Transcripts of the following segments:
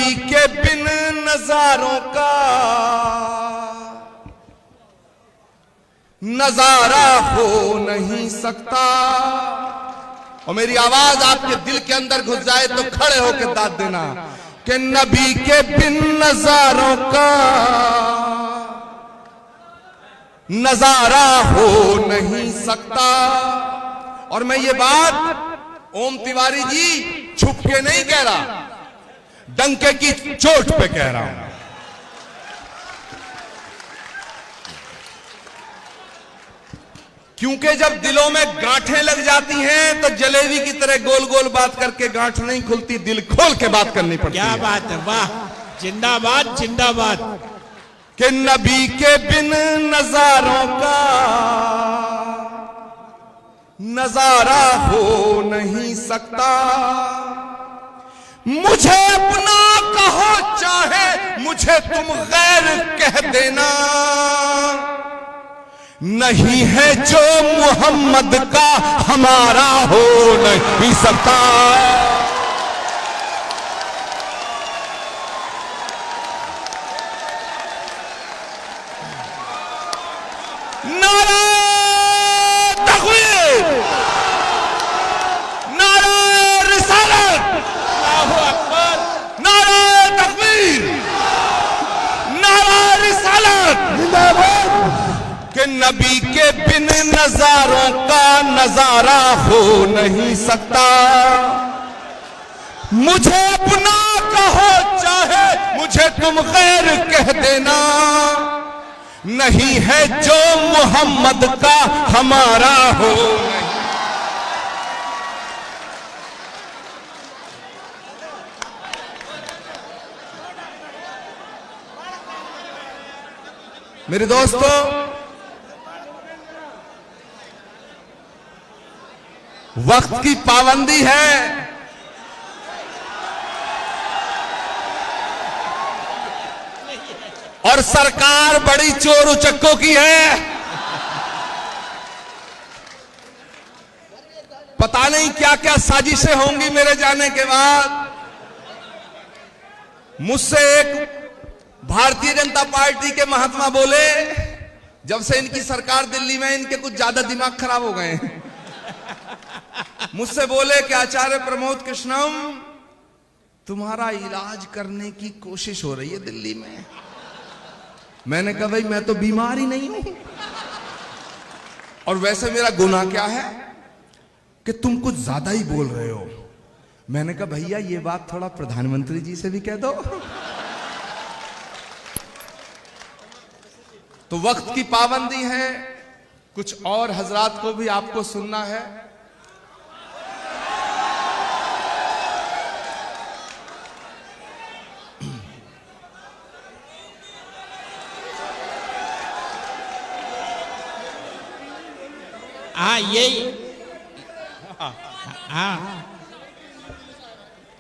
नबी के बिन नजारों का नजारा हो नहीं सकता। और मेरी आवाज आपके दिल के अंदर घुस जाए तो खड़े होकर दाद देना कि नबी के बिन नजारों का नजारा हो नहीं सकता। और मैं ये बात ओम तिवारी जी छुप के नहीं कह रहा, डंके की चोट पे कह रहा हूं। क्योंकि जब दिलों में गांठें लग जाती हैं तो जलेबी की तरह गोल गोल बात करके गांठ नहीं खुलती, दिल खोल के बात करनी पड़ती है। क्या बात है, वाह, जिंदाबाद जिंदाबाद। कि नबी के बिन नजारों का नजारा हो नहीं सकता। मुझे अपना कहो चाहे मुझे तुम गैर कह देना, नहीं है जो मोहम्मद का हमारा हो नहीं सकता। नारा तकबीर, नारा रिसालत, अल्लाहू अकबर, नारा तकबीर, नारा रिसालत, कि नबी के बिन नजारों का नजारा हो नहीं सकता। मुझे अपना कहो चाहे मुझे तुम गैर कह देना, नहीं है जो मोहम्मद का हमारा हो। मेरे दोस्तों, वक्त की पाबंदी है और सरकार बड़ी चोर उचक्कों की है। पता नहीं क्या क्या साजिशें होंगी मेरे जाने के बाद। मुझसे एक भारतीय जनता पार्टी के महात्मा बोले, जब से इनकी सरकार दिल्ली में, इनके कुछ ज्यादा दिमाग खराब हो गए हैं। मुझसे बोले कि आचार्य प्रमोद कृष्णम, तुम्हारा इलाज करने की कोशिश हो रही है दिल्ली में। मैंने कहा भाई मैं तो बीमार ही नहीं हूं, और वैसे मेरा गुनाह क्या है कि तुम कुछ ज्यादा ही बोल रहे हो। मैंने कहा भैया ये बात थोड़ा प्रधानमंत्री जी से भी कह दो। तो वक्त की पाबंदी है, कुछ और हजरात को भी आपको सुनना है। हाँ यही, हाँ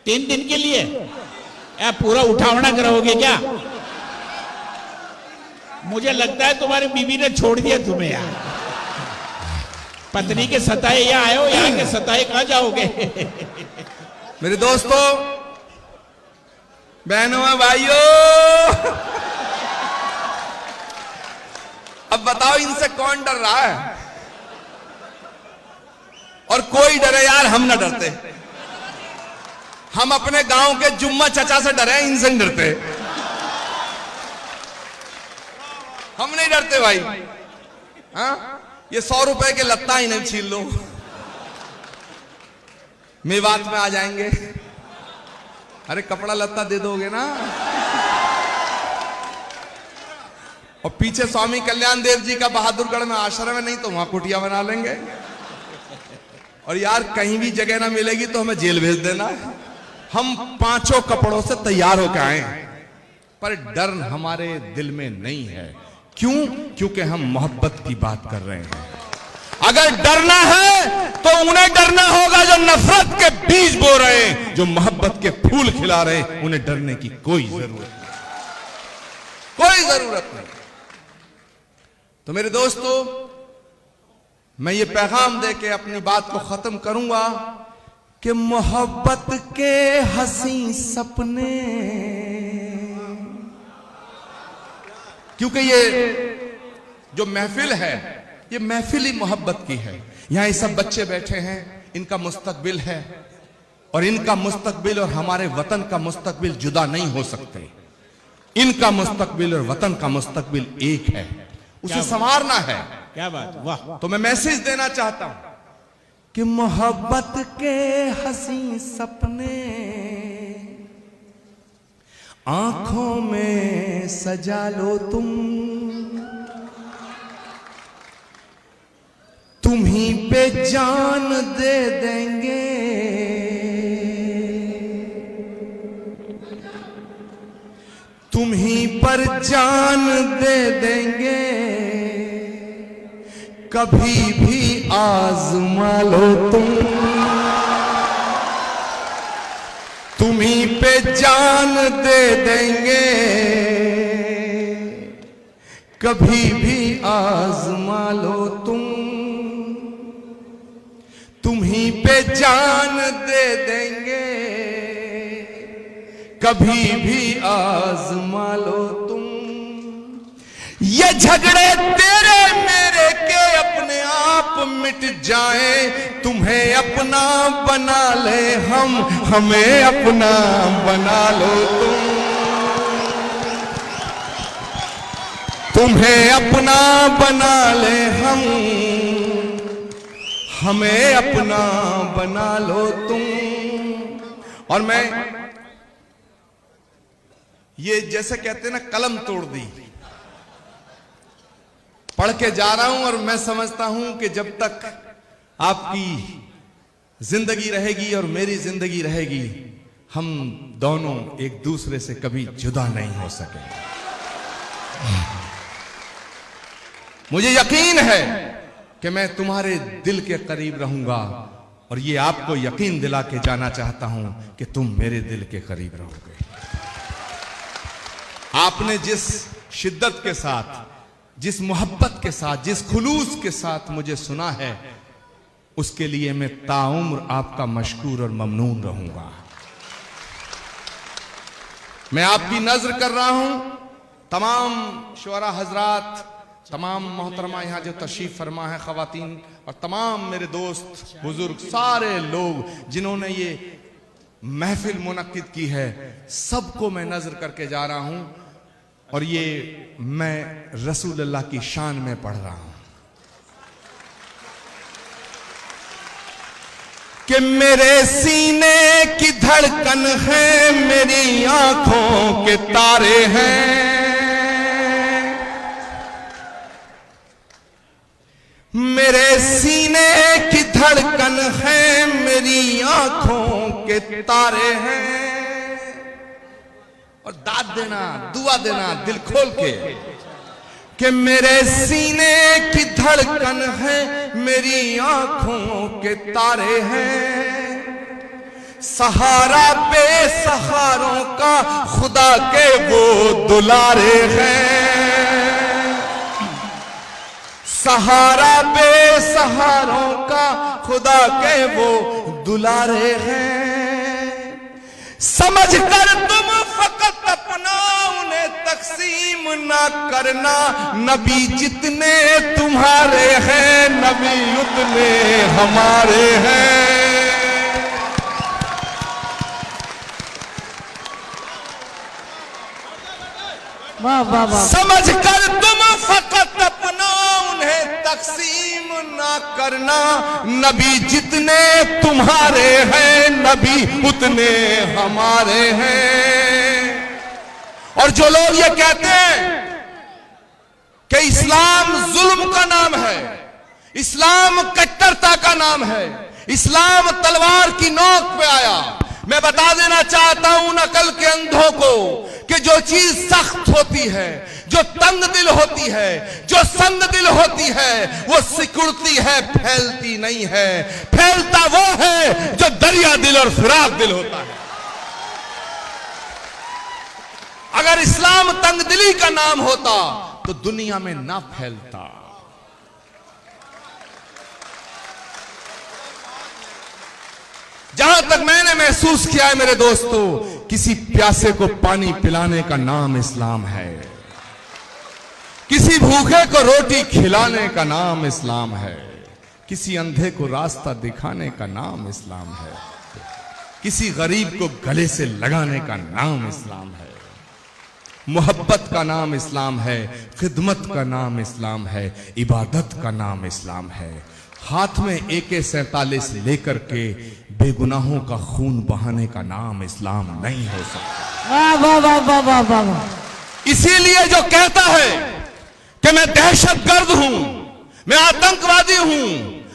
3 दिन के लिए या पूरा उठावना करोगे क्या? मुझे लगता है तुम्हारी बीवी ने छोड़ दिया तुम्हें यार। पत्नी के सताए यहाँ आए हो, यहाँ के सताए कहाँ जाओगे? मेरे दोस्तों, बहनों भाइयों, अब बताओ इनसे कौन डर रहा है? और कोई डरे यार, हम ना डरते। हम अपने गांव के जुम्मा चचा से डरे, इनसे नहीं डरते। हम नहीं डरते भाई। हाँ, ये 100 रुपए के लत्ता ही नहीं छीन लो, मेवात में आ जाएंगे। अरे कपड़ा लत्ता दे दोगे ना। और पीछे स्वामी कल्याण देव जी का बहादुरगढ़ में आश्रम है, नहीं तो वहां कुटिया बना लेंगे। और यार कहीं भी जगह ना मिलेगी तो हमें जेल भेज देना। हम 5 कपड़ों से तैयार होकर आए, पर डर हमारे दिल में नहीं है। क्यों? क्योंकि हम मोहब्बत की बात कर रहे हैं। अगर डरना है तो उन्हें डरना होगा जो नफरत के बीज बो रहे हैं, जो मोहब्बत के फूल खिला रहे हैं। उन्हें डरने की कोई जरूरत नहीं, कोई जरूरत नहीं। तो मेरे दोस्तों, मैं ये पैगाम दे के अपनी बात को खत्म करूंगा कि मोहब्बत के हंसी सपने, क्योंकि ये जो महफिल है ये महफिल ही मोहब्बत की है। यहां ये सब बच्चे बैठे हैं, इनका मुस्तकबिल है और इनका मुस्तकबिल और हमारे वतन का मुस्तकबिल जुदा नहीं हो सकते। इनका मुस्तकबिल और वतन का मुस्तकबिल एक है, उसे संवारना है। क्या बात, वाह। तो मैं मैसेज देना चाहता हूं कि मोहब्बत के हंसी सपने आंखों में सजा लो तुम ही पे जान दे देंगे, तुम ही पर जान दे देंगे, कभी भी आजमा लो तुम ही पे जान दे देंगे, कभी भी आजमा लो तुम ही पे जान दे देंगे, कभी भी आजमा लो तुम। ये झगड़े तेरे मेरे के अपने आप मिट जाए, तुम्हें अपना बना ले हम, हमें अपना बना लो तुम्हें अपना बना ले हम, हमें अपना बना लो तुम। और मैं ये जैसे कहते हैं ना, कलम तोड़ दी, पढ़ के जा रहा हूं और मैं समझता हूं कि जब तक आपकी जिंदगी रहेगी और मेरी जिंदगी रहेगी, हम दोनों एक दूसरे से कभी जुदा नहीं हो सकेंगे। मुझे यकीन है कि मैं तुम्हारे दिल के करीब रहूंगा और ये आपको यकीन दिला के जाना चाहता हूं कि तुम मेरे दिल के करीब रहोगे। आपने जिस शिद्दत के साथ, जिस मोहब्बत के साथ, जिस खुलूस के साथ मुझे सुना है, उसके लिए मैं ताउम्र आपका मशकूर और ममनून रहूंगा। मैं आपकी नजर कर रहा हूं, तमाम शुअरा हजरात, तमाम मोहतरमा यहां जो तशरीफ फरमा है, खवातीन और तमाम मेरे दोस्त बुजुर्ग, सारे लोग जिन्होंने ये महफिल मुनक्किद की है, सबको मैं नजर करके जा रहा हूं और ये मैं रसूलुल्लाह की शान में पढ़ रहा हूं कि मेरे सीने की धड़कन है, मेरी आंखों के तारे हैं, मेरे सीने की धड़कन है, मेरी आंखों के तारे हैं। और दाद देना, दुआ देना दिल खोल के कि मेरे सीने की धड़कन है, मेरी आंखों के तारे हैं, सहारा बेसहारों का खुदा के वो दुलारे हैं, सहारा बेसहारों का खुदा के वो दुलारे हैं। समझ कर तुम फकत अपना उन्हें तकसीम ना करना, नबी जितने तुम्हारे हैं, नबी उतने हमारे हैं। वाह वाह वाह। समझ कर तुम फकत अपना उन्हें तकसीम ना करना, नबी जितने तुम्हारे हैं, नबी उतने हमारे हैं। और जो लोग ये कहते हैं कि इस्लाम जुल्म का नाम है, इस्लाम कट्टरता का नाम है, इस्लाम तलवार की नोक पे आया, मैं बता देना चाहता हूं उन अकल के अंधों को कि जो चीज सख्त होती है, जो तंग दिल होती है, जो संग दिल होती है, वो सिकुड़ती है, फैलती नहीं है। फैलता वो है जो दरिया दिल और फिराक दिल होता है। अगर इस्लाम तंग दिली का नाम होता तो दुनिया में ना फैलता। जहां तक मैंने महसूस किया है मेरे दोस्तों, किसी प्यासे को पानी पिलाने का नाम इस्लाम है, किसी भूखे को रोटी खिलाने का नाम इस्लाम है, किसी अंधे को रास्ता दिखाने का नाम इस्लाम है, किसी गरीब को गले से लगाने का नाम इस्लाम है, मोहब्बत का नाम इस्लाम है, खिदमत का नाम इस्लाम है, इबादत का नाम इस्लाम है। हाथ में AK-47 लेकर के बेगुनाहों का खून बहाने का नाम इस्लाम नहीं हो सकता। वाह वाह वाह वाह वाह वाह वाह। इसीलिए जो कहता है कि मैं दहशतगर्द हूं, मैं आतंकवादी हूं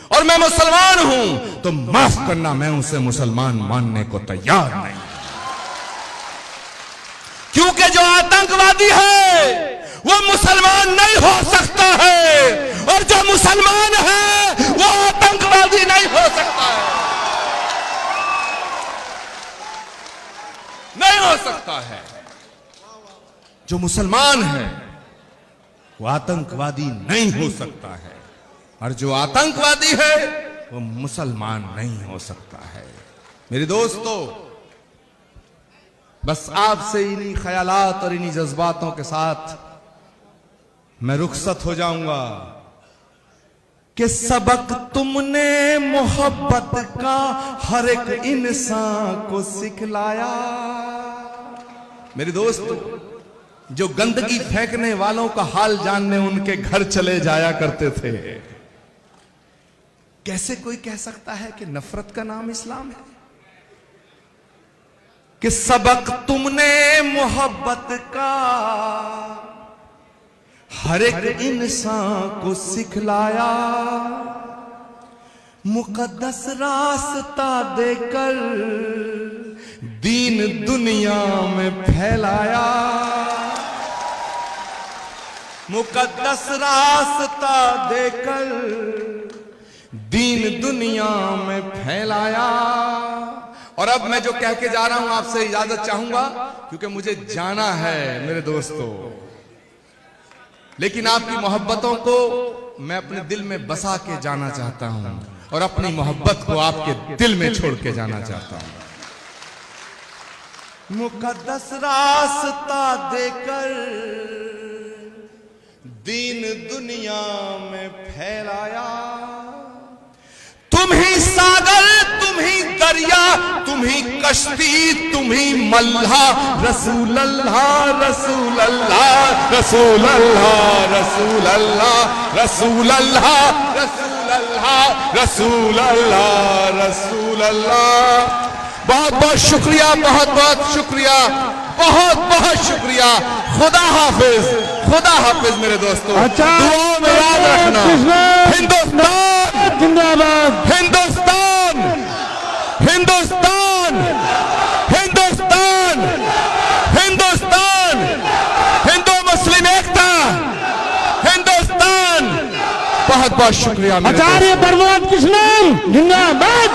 और मैं मुसलमान हूं, तो माफ करना, मैं उसे मुसलमान मानने को तैयार नहीं। क्योंकि जो आतंकवादी है वो मुसलमान नहीं हो सकता है, और जो मुसलमान है वो आतंकवादी नहीं हो सकता है, नहीं हो सकता है। जो मुसलमान है वो आतंकवादी नहीं हो सकता है, और जो आतंकवादी है वो मुसलमान नहीं हो सकता है। मेरे दोस्तों, बस आपसे इन्हीं ख्यालात और इन्हीं जज्बातों के साथ मैं रुखसत हो जाऊंगा कि सबक तुमने मोहब्बत का हर एक इंसान को सिखलाया। मेरे दोस्तों, जो गंदगी फेंकने वालों का हाल जानने उनके घर चले जाया करते थे। कैसे कोई कह सकता है कि नफरत का नाम इस्लाम है? कि सबक तुमने मोहब्बत का हर एक इंसान को सिखलाया, मुकद्दस रास्ता देकर दीन दुनिया में फैलाया, मुकद्दस रास्ता देकर दीन दुनिया में फैलाया। और अब मैं जो कह के जा रहा हूं आपसे इजाजत चाहूंगा, क्योंकि मुझे जाना है मेरे दोस्तों। लेकिन आपकी मोहब्बतों को मैं अपने दिल में बसा के जाना चाहता हूं, और अपनी मोहब्बत को आपके दिल में छोड़ के जाना चाहता हूं। मुकद्दस रास्ता देकर दीन दुनिया में फैलाया, तुम ही सागर, तुम ही दरिया, तुम ही कश्ती, तुम ही मल्हा। रसूल अल्लाह, रसूल अल्लाह, रसूल अल्लाह, रसूल अल्लाह, रसूल अल्लाह, रसूल अल्लाह, रसूल अल्लाह, रसूल अल्लाह। बहुत बहुत शुक्रिया, बहुत बहुत शुक्रिया, बहुत बहुत शुक्रिया। खुदा हाफिज, खुदा हाफिज मेरे दोस्तों। दुआओं में याद रखना। हिंदुस्तान जिंदाबाद, हिंदुस्तान, हिंदुस्तान, हिंदुस्तान, हिंदुस्तान, हिंदू मुस्लिम एकता, हिंदुस्तान। बहुत बहुत शुक्रिया। आचार्य प्रमोद कृष्णन जिंदाबाद।